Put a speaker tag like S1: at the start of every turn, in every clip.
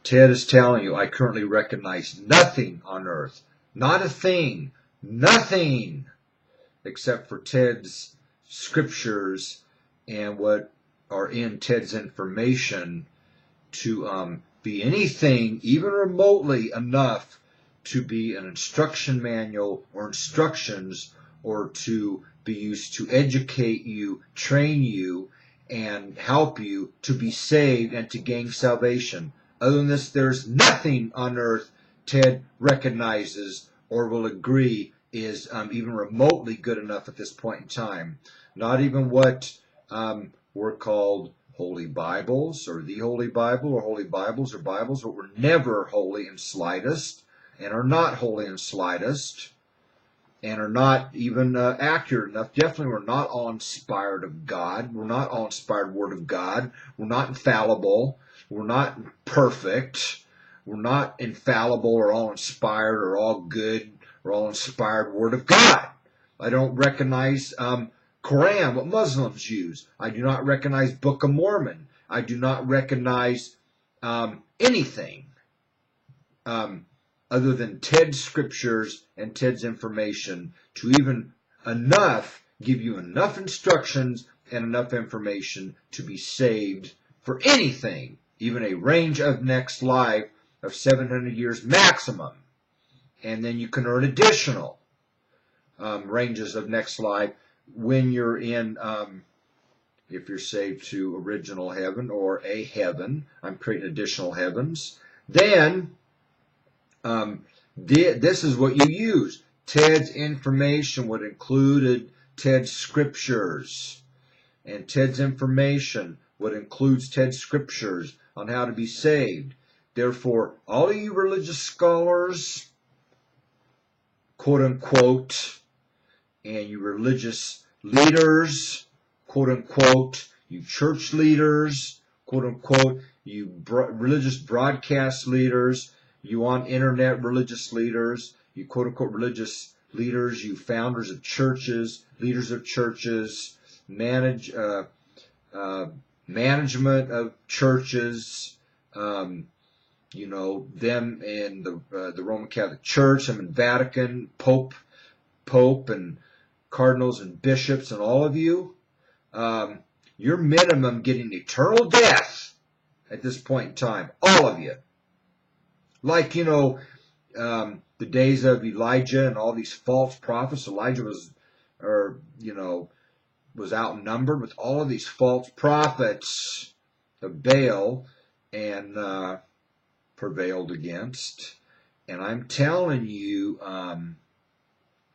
S1: Ted is telling you, I currently recognize nothing on earth, not a thing, nothing, except for Ted's scriptures and what are in Ted's information to be anything, even remotely enough to be an instruction manual or instructions, or to be used to educate you, train you, and help you to be saved and to gain salvation. Other than this, there's nothing on earth Ted recognizes or will agree is even remotely good enough at this point in time. Not even what were called Holy Bibles, or the Holy Bible, or Holy Bibles, or Bibles that were never holy in slightest, and are not holy in slightest, and are not even accurate enough. Definitely we're not all inspired of God. We're not all inspired Word of God. We're not infallible. We're not perfect. We're not infallible or all inspired or all good or all inspired Word of God. I don't recognize Quran, what Muslims use. I do not recognize Book of Mormon. I do not recognize anything other than Ted's scriptures and Ted's information to even give you enough instructions and enough information to be saved for anything, even a range of next life of 700 years maximum. And then you can earn additional ranges of next life when you're in, if you're saved to original heaven or a heaven. I'm creating additional heavens. Then this is what you use. Ted's information would include Ted's scriptures. And Ted's information would include Ted's scriptures on how to be saved. Therefore, all of you religious scholars, quote unquote, and you religious leaders, quote unquote, you church leaders, quote unquote, you religious broadcast leaders, you on internet religious leaders, you quote unquote religious leaders, you founders of churches, leaders of churches, management of churches, you know, them in the Roman Catholic Church, them in Vatican, Pope and cardinals and bishops, and all of you, you're minimum getting eternal death at this point in time. All of you. Like, you know, the days of Elijah and all these false prophets. Elijah was outnumbered with all of these false prophets of Baal and prevailed against. And I'm telling you,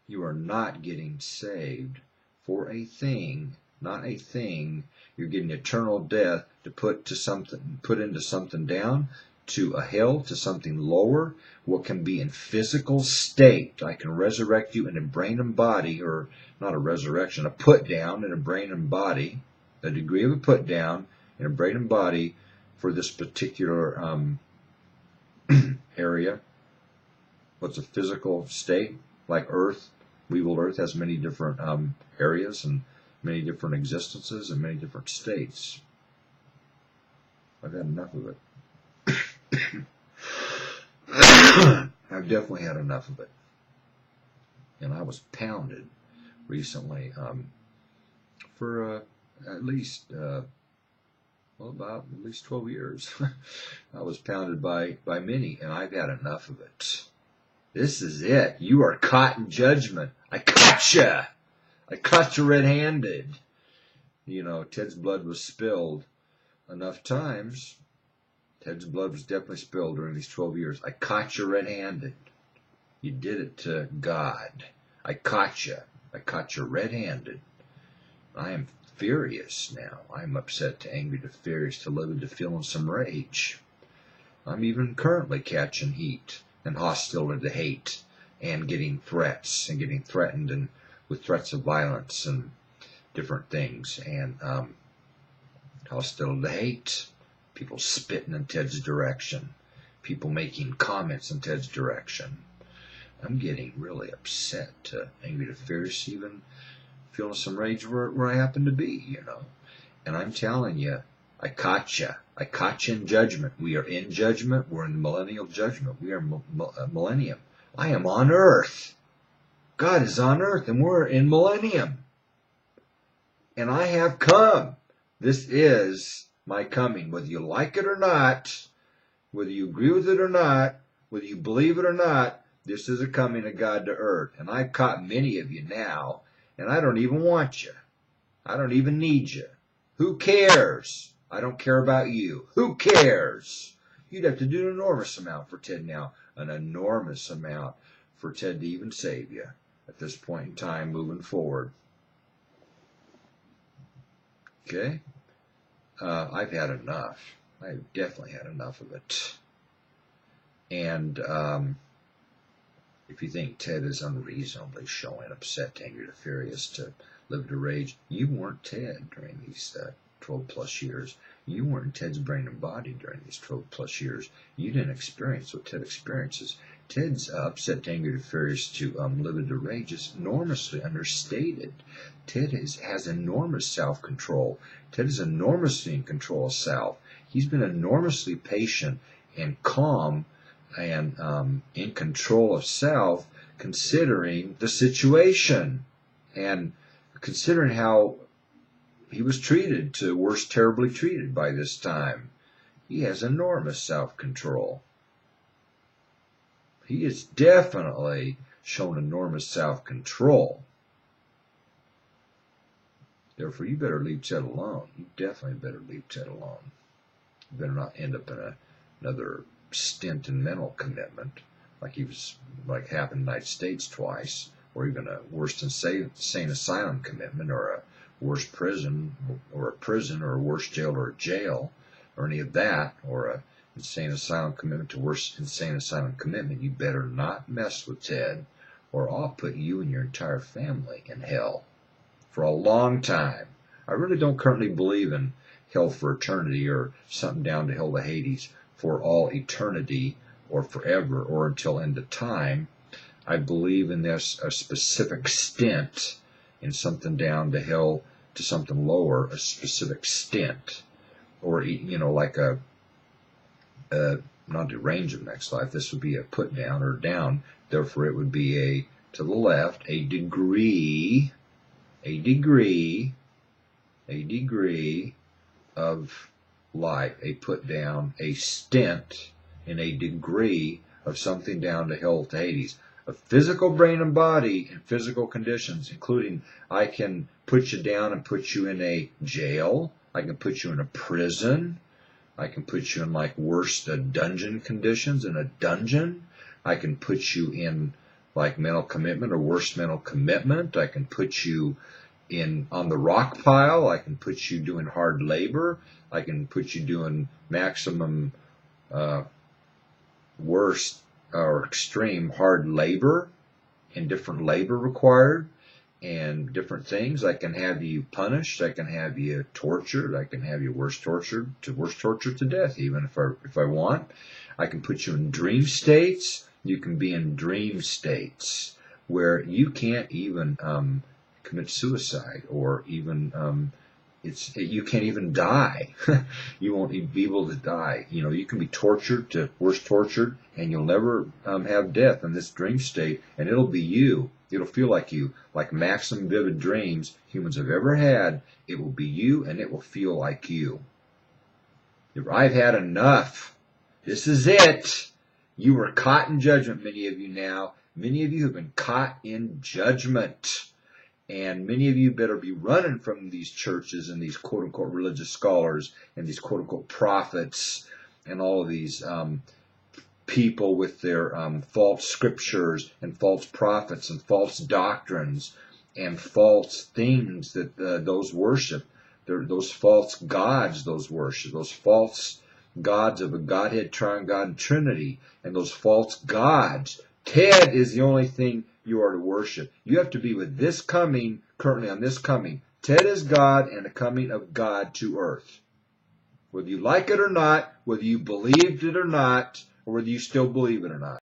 S1: you are not getting saved for a thing, not a thing. You're getting eternal death to put into something down, to a hell, to something lower, what can be in physical state. I can resurrect you in a brain and body, or not a resurrection, a put down in a brain and body, a degree of a put down in a brain and body for this particular area. What's a physical state? Like Earth, Wevild Earth has many different areas and many different existences and many different states. I've had enough of it. I've definitely had enough of it. And I was pounded recently for at least about at least 12 years. I was pounded by many, and I've had enough of it. This is it. You are caught in judgment. I caught you. I caught you red-handed. You know, Ted's blood was spilled enough times. Ted's blood was definitely spilled during these 12 years. I caught you red-handed. You did it to God. I caught you. I caught you red-handed. I am furious now. I'm upset to angry to furious to livid to feeling some rage. I'm even currently catching heat and hostility to hate and getting threats and getting threatened and with threats of violence and different things and hostility to hate. People spitting in Ted's direction. People making comments in Ted's direction. I'm getting really upset to angry to fierce, even feeling some rage where I happen to be, you know. And I'm telling you, I caught you. I caught you in judgment. We are in judgment. We're in the millennial judgment. We are millennium. I am on earth. God is on earth, and we're in millennium. And I have come. This is my coming. Whether you like it or not, whether you agree with it or not, whether you believe it or not, this is a coming of God to earth. And I've caught many of you now, and I don't even want you. I don't even need you. Who cares? I don't care about you. Who cares? You'd have to do an enormous amount for Ted now. An enormous amount for Ted to even save you at this point in time moving forward. Okay? I've had enough. I've definitely had enough of it. And if you think Ted is unreasonably showing upset, angry, to furious, to live to rage, you weren't Ted during these 12 plus years. You weren't in Ted's brain and body during these 12 plus years. You didn't experience what Ted experiences. Ted's upset, angry, to furious, to live to rage is enormously understated. Ted has enormous self-control. Ted is enormously in control of self. He's been enormously patient and calm and in control of self, considering the situation and considering how he was treated, to worse terribly treated by this time. He has enormous self-control. He has definitely shown enormous self-control. Therefore, you better leave Ted alone. You definitely better leave Ted alone. You better not end up in another stint in mental commitment, like happened in the United States twice, or even a worse insane asylum commitment, or a worse prison, or a worse jail, or a jail, or any of that, or a insane asylum commitment to worse insane asylum commitment. You better not mess with Ted, or I'll put you and your entire family in hell for a long time. I really don't currently believe in hell for eternity, or something down to hell to Hades for all eternity, or forever, or until end of time. I believe in this a specific stint, in something down to hell to something lower, a specific stint, or like not the range of next life. This would be a put down or down. Therefore, it would be a to the left, a degree of life, a put down, a stint, in a degree of something down to hell to Hades. A physical brain and body in physical conditions, including I can put you down and put you in a jail. I can put you in a prison. I can put you in worse dungeon conditions, in a dungeon. I can put you in mental commitment or worse mental commitment. I can put you on the rock pile. I can put you doing hard labor. I can put you doing maximum worst or extreme hard labor, and different labor required, and different things. I can have you punished. I can have you tortured. I can have you worse tortured to death, even if I want. I can put you in dream states. You can be in dream states where you can't even commit suicide, or even you can't even die. You won't be able to die. You can be tortured to worse tortured, and you'll never have death in this dream state, and it'll be you. It'll feel like you, like maximum vivid dreams humans have ever had. It will be you, and it will feel like you. I've had enough. This is it. You were caught in judgment, many of you now. Many of you have been caught in judgment. And many of you better be running from these churches and these quote-unquote religious scholars and these quote-unquote prophets and all of these people with their false scriptures and false prophets and false doctrines and false things that those worship. Those false gods those worship. Those false gods of a Godhead, Triune God, and Trinity. And those false gods. Ted is the only thing you are to worship. You have to be with this coming, currently on this coming. Ted is God and the coming of God to earth. Whether you like it or not, whether you believed it or not, or whether you still believe it or not.